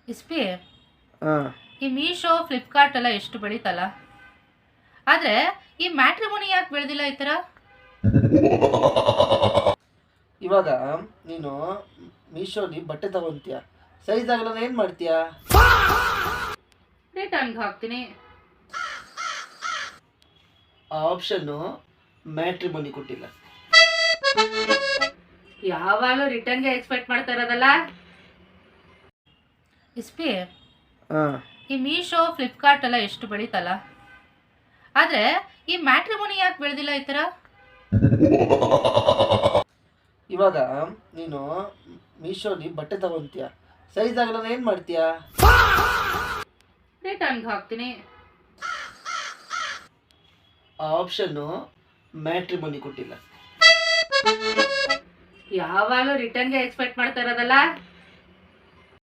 ಇಸ್ಪಿ ಹಾಂ ಈ ಮೀಶೋ ಫ್ಲಿಪ್ಕಾರ್ಟ್ ಎಲ್ಲ ಎಷ್ಟು ಬೆಳೀತಲ್ಲ, ಆದರೆ ಈ ಮ್ಯಾಟ್ರಿಮೋನಿ ಯಾಕೆ ಬೆಳೆದಿಲ್ಲ ಈ ಥರ? ಇವಾಗ ನೀನು ಮೀಶೋಲಿ ಬಟ್ಟೆ ತಗೊಂತೀಯ, ಸೈಜ್ ಆಗಲ್ಲ ಏನು ಮಾಡ್ತೀಯಾ? ರಿಟರ್ನ್ಗೆ ಹಾಕ್ತೀನಿ. ಆ ಆಪ್ಷನ್ನು ಮ್ಯಾಟ್ರಿಮೋನಿ ಕೊಟ್ಟಿಲ್ಲ. ಯಾವಾಗಲೂ ರಿಟರ್ನ್ಗೆ ಎಕ್ಸ್ಪೆಕ್ಟ್ ಮಾಡ್ತಾ ಇರೋದಲ್ಲ. ಇಸ್ಪಿ ಹಾಂ ಈ ಮೀಶೋ ಫ್ಲಿಪ್ಕಾರ್ಟ್ ಎಲ್ಲ ಎಷ್ಟು ಬೆಳೀತಲ್ಲ, ಆದರೆ ಈ ಮ್ಯಾಟ್ರಿಮೋನಿ ಯಾಕೆ ಬೆಳೆದಿಲ್ಲ ಈ ಥರ? ಇವಾಗ ನೀನು ಮೀಶೋಲಿ ಬಟ್ಟೆ ತಗೊಂತೀಯ, ಸೈಜ್ ಆಗಲ್ಲ ಏನು ಮಾಡ್ತೀಯಾ? ರಿಟರ್ನ್ಗೆ ಹಾಕ್ತೀನಿ. ಆ ಆಪ್ಷನ್ನು ಮ್ಯಾಟ್ರಿಮೋನಿ ಕೊಟ್ಟಿಲ್ಲ. ಯಾವಾಗಲೂ ರಿಟರ್ನ್ಗೆ ಎಕ್ಸ್ಪೆಕ್ಟ್ ಮಾಡ್ತಾ ಇರೋದಲ್ಲ.